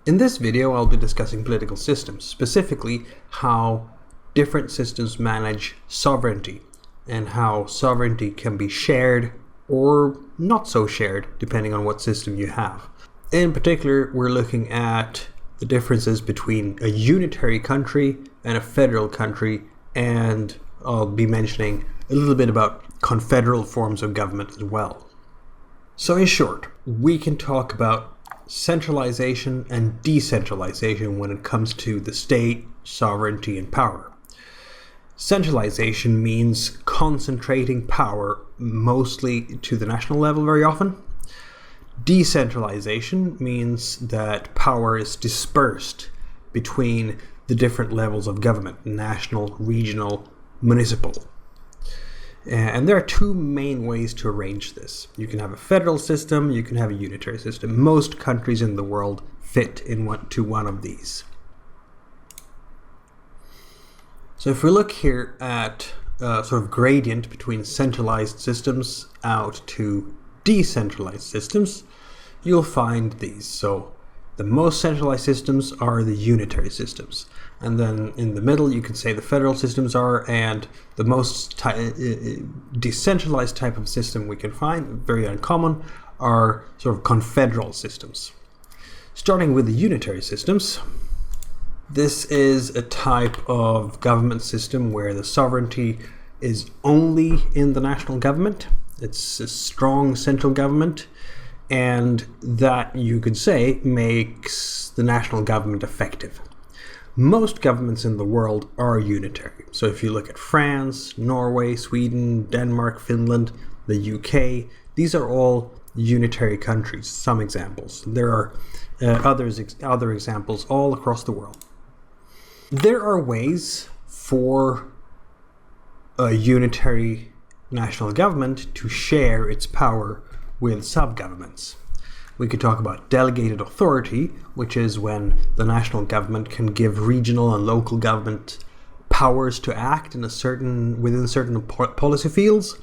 In this video, I'll be discussing political systems, specifically how different systems manage sovereignty and how sovereignty can be shared or not so shared depending on what system you have. In particular, we're looking at the differences between a unitary country and a federal country, and I'll be mentioning a little bit about confederal forms of government as well. So in short, we can talk about centralization and decentralization when it comes to the state, sovereignty, and power. Centralization means concentrating power mostly to the national level very often. Decentralization means that power is dispersed between the different levels of government: national, regional, municipal. And there are two main ways to arrange this. You can have a federal system, you can have a unitary system. Most countries in the world fit into one of these. So if we look here at a sort of gradient between centralized systems out to decentralized systems, you'll find these. So the most centralized systems are the unitary systems. And then in the middle, you can say the federal systems are, and the most decentralized type of system we can find, very uncommon, are sort of confederal systems. Starting with the unitary systems, this is a type of government system where the sovereignty is only in the national government. It's a strong central government, and that, you could say, makes the national government effective. Most governments in the world are unitary. So if you look at France, Norway, Sweden, Denmark, Finland, the UK, these are all unitary countries. Some examples. There are other examples all across the world. There are ways for a unitary national government to share its power with sub-governments. We could talk about delegated authority, which is when the national government can give regional and local government powers to act within certain policy fields.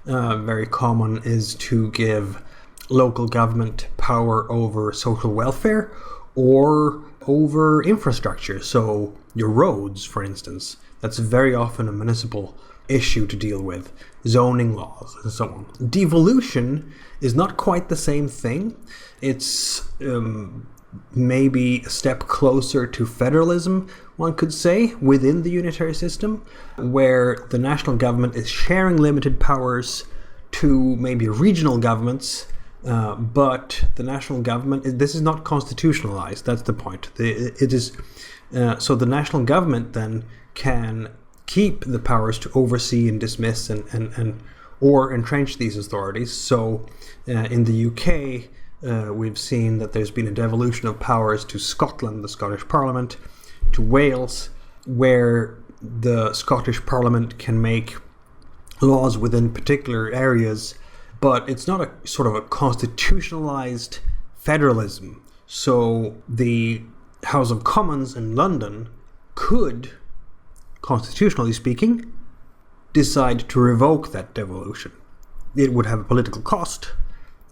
Very common is to give local government power over social welfare or over infrastructure. So your roads, for instance, that's very often a municipal issue to deal with, zoning laws and so on. Devolution is not quite the same thing. It's maybe a step closer to federalism, one could say, within the unitary system, where the national government is sharing limited powers to maybe regional governments, but the national government, this is not constitutionalized, that's the point. So the national government then can keep the powers to oversee and dismiss and or entrench these authorities. So in the UK, we've seen that there's been a devolution of powers to Scotland, the Scottish Parliament, to Wales, where the Scottish Parliament can make laws within particular areas, but it's not a sort of a constitutionalized federalism. So the House of Commons in London could, constitutionally speaking, decide to revoke that devolution. It would have a political cost,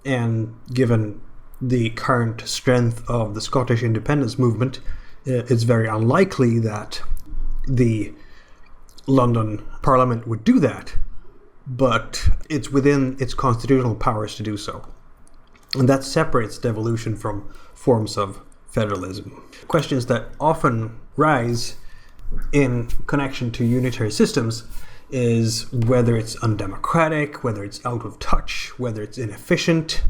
and given the current strength of the Scottish independence movement, it's very unlikely that the London Parliament would do that, but it's within its constitutional powers to do so. And that separates devolution from forms of federalism. Questions that often rise in connection to unitary systems is whether it's undemocratic, whether it's out of touch, whether it's inefficient.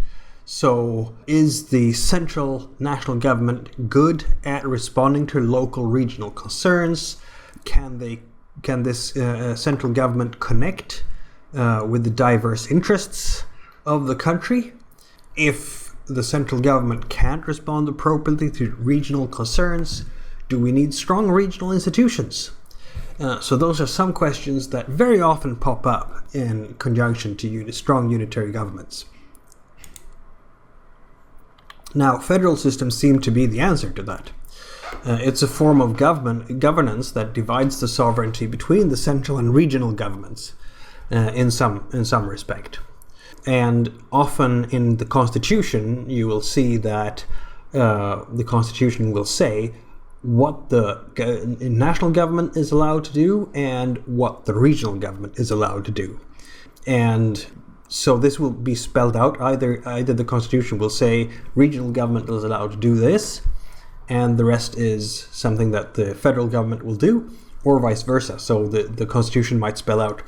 So is the central national government good at responding to local regional concerns? Can this central government connect with the diverse interests of the country? If the central government can't respond appropriately to regional concerns, do we need strong regional institutions? So those are some questions that very often pop up in conjunction to strong unitary governments. Now, federal systems seem to be the answer to that. It's a form of governance that divides the sovereignty between the central and regional governments in some respect. And often in the Constitution, you will see that the Constitution will say what the national government is allowed to do and what the regional government is allowed to do. And so this will be spelled out. Either the Constitution will say regional government is allowed to do this, and the rest is something that the federal government will do, or vice versa. So the Constitution might spell out,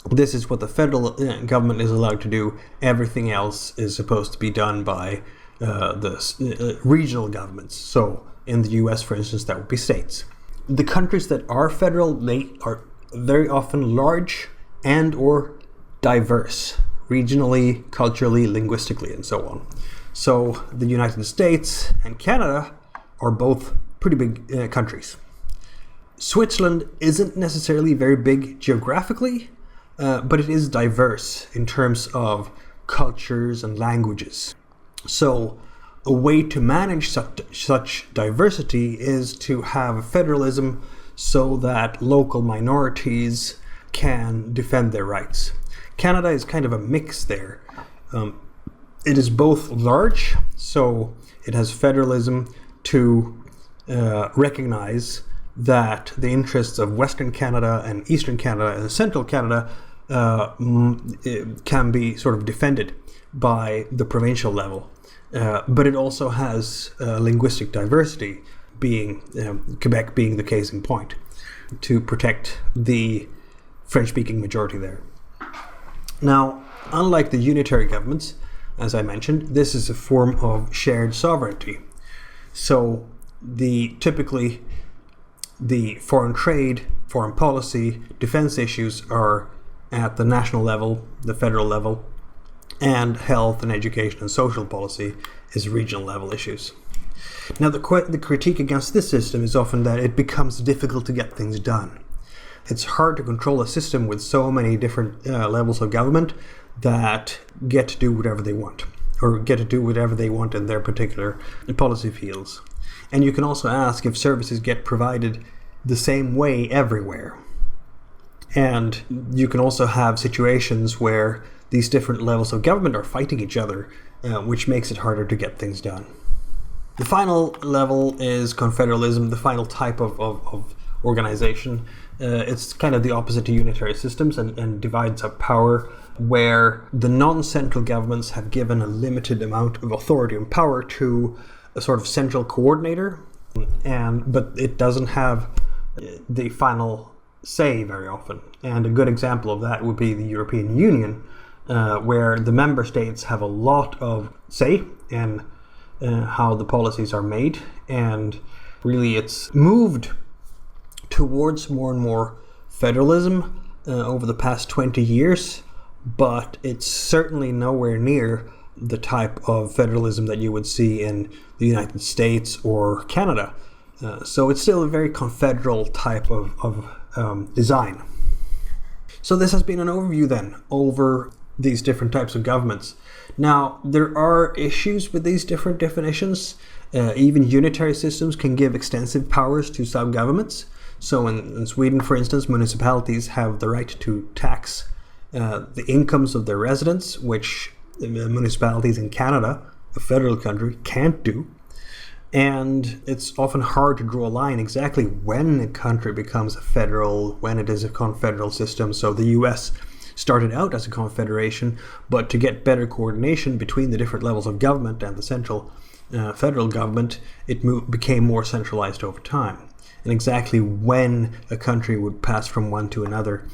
this is what the federal government is allowed to do, everything else is supposed to be done by the regional governments. So in the US, for instance, that would be states. The countries that are federal, they are very often large and or diverse, regionally, culturally, linguistically, and so on. So the United States and Canada are both pretty big countries. Switzerland isn't necessarily very big geographically, but it is diverse in terms of cultures and languages. So a way to manage such diversity is to have federalism so that local minorities can defend their rights. Canada is kind of a mix there. It is both large, so it has federalism to recognize that the interests of Western Canada and Eastern Canada and Central Canada can be sort of defended by the provincial level. But it also has linguistic diversity, being Quebec being the case in point, to protect the French-speaking majority there. Now, unlike the unitary governments, as I mentioned, this is a form of shared sovereignty. So typically the foreign trade, foreign policy, defense issues are at the national level, the federal level, and health and education and social policy is regional level issues. Now, the critique against this system is often that it becomes difficult to get things done. It's hard to control a system with so many different levels of government that get to do whatever they want, or get to do whatever they want in their particular policy fields. And you can also ask if services get provided the same way everywhere. And you can also have situations where these different levels of government are fighting each other, which makes it harder to get things done. The final level is Confederalism, the final type of organization. It's kind of the opposite to unitary systems and divides up power, where the non-central governments have given a limited amount of authority and power to a sort of central coordinator, but it doesn't have the final say very often. And a good example of that would be the European Union, where the member states have a lot of say in how the policies are made, and really it's moved towards more and more federalism over the past 20 years, but it's certainly nowhere near the type of federalism that you would see in the United States or Canada. So it's still a very confederal type of design. So this has been an overview then over these different types of governments. Now, there are issues with these different definitions. Even unitary systems can give extensive powers to sub-governments. So in Sweden, for instance, municipalities have the right to tax the incomes of their residents, which municipalities in Canada, a federal country, can't do. And it's often hard to draw a line exactly when a country becomes a federal, when it is a confederal system. So the US started out as a confederation, but to get better coordination between the different levels of government and the central federal government, it became more centralized over time. And exactly when a country would pass from one to another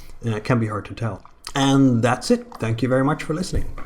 can be hard to tell. And that's it. Thank you very much for listening.